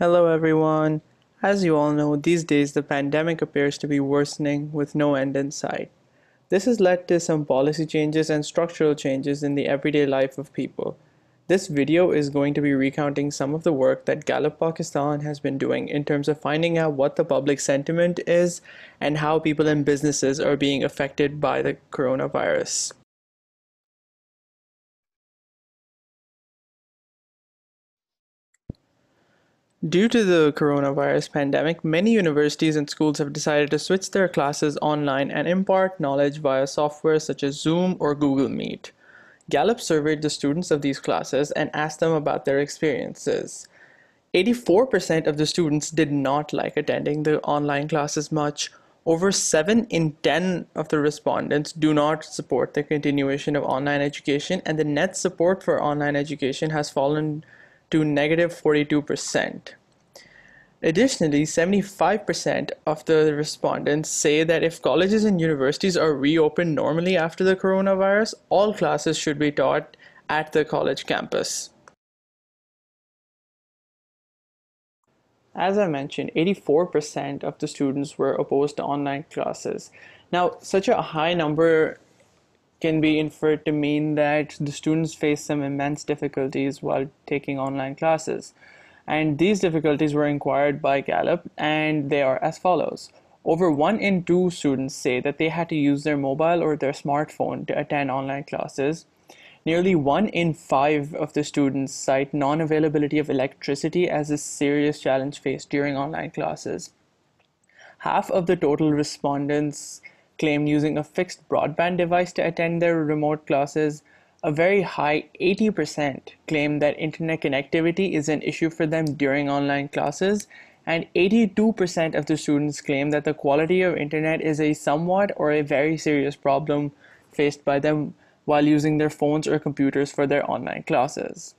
Hello everyone. As you all know, these days the pandemic appears to be worsening with no end in sight. This has led to some policy changes and structural changes in the everyday life of people. This video is going to be recounting some of the work that Gallup Pakistan has been doing in terms of finding out what the public sentiment is and how people and businesses are being affected by the coronavirus. Due to the coronavirus pandemic, many universities and schools have decided to switch their classes online and impart knowledge via software such as Zoom or Google Meet. Gallup surveyed the students of these classes and asked them about their experiences. 84% of the students did not like attending the online classes much. Over 7 in 10 of the respondents do not support the continuation of online education, and the net support for online education has fallen to negative 42%. Additionally, 75% of the respondents say that if colleges and universities are reopened normally after the coronavirus, all classes should be taught at the college campus. As I mentioned, 84% of the students were opposed to online classes. Now, such a high number can be inferred to mean that the students face some immense difficulties while taking online classes. And these difficulties were inquired by Gallup, and they are as follows. Over 1 in 2 students say that they had to use their mobile or their smartphone to attend online classes. Nearly 1 in 5 of the students cite non-availability of electricity as a serious challenge faced during online classes. Half of the total respondents claim using a fixed broadband device to attend their remote classes. A very high 80% claim that internet connectivity is an issue for them during online classes, and 82% of the students claim that the quality of internet is a somewhat or a very serious problem faced by them while using their phones or computers for their online classes.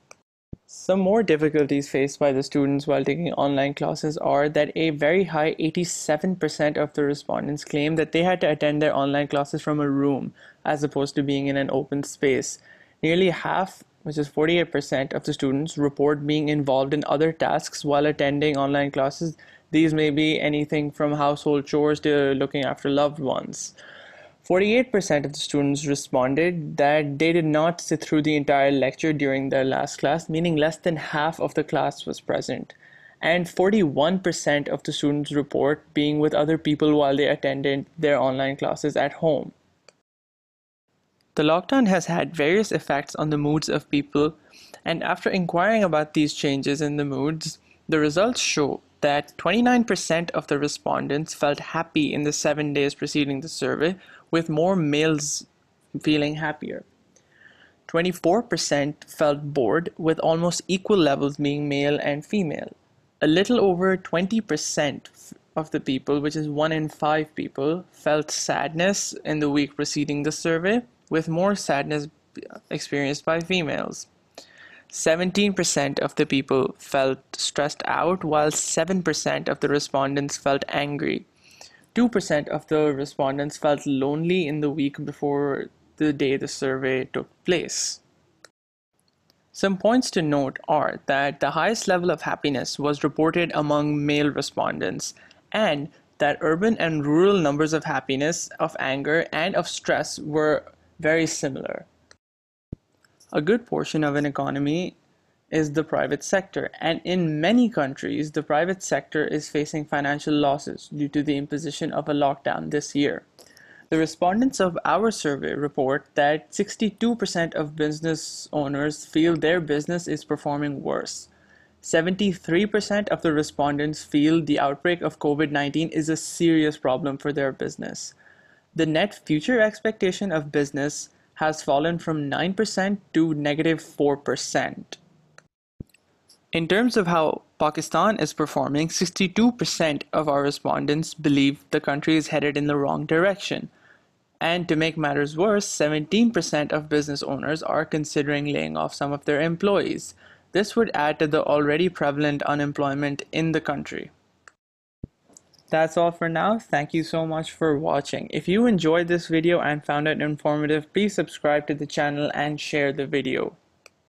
Some more difficulties faced by the students while taking online classes are that a very high 87% of the respondents claim that they had to attend their online classes from a room as opposed to being in an open space. Nearly half, which is 48% of the students, report being involved in other tasks while attending online classes. These may be anything from household chores to looking after loved ones. 48% of the students responded that they did not sit through the entire lecture during their last class, meaning less than half of the class was present. And 41% of the students report being with other people while they attended their online classes at home. The lockdown has had various effects on the moods of people, and after inquiring about these changes in the moods, the results show that 29% of the respondents felt happy in the 7 days preceding the survey, with more males feeling happier. 24% felt bored, with almost equal levels being male and female. A little over 20% of the people, which is 1 in 5 people, felt sadness in the week preceding the survey, with more sadness experienced by females. 17% of the people felt stressed out, while 7% of the respondents felt angry. 2% of the respondents felt lonely in the week before the day the survey took place. Some points to note are that the highest level of happiness was reported among male respondents, and that urban and rural numbers of happiness, of anger, and of stress were very similar. A good portion of an economy is the private sector, and in many countries, the private sector is facing financial losses due to the imposition of a lockdown this year. The respondents of our survey report that 62% of business owners feel their business is performing worse. 73% of the respondents feel the outbreak of COVID-19 is a serious problem for their business. The net future expectation of business has fallen from 9% to negative 4%. In terms of how Pakistan is performing, 62% of our respondents believe the country is headed in the wrong direction. And to make matters worse, 17% of business owners are considering laying off some of their employees. This would add to the already prevalent unemployment in the country. That's all for now. Thank you so much for watching. If you enjoyed this video and found it informative, please subscribe to the channel and share the video.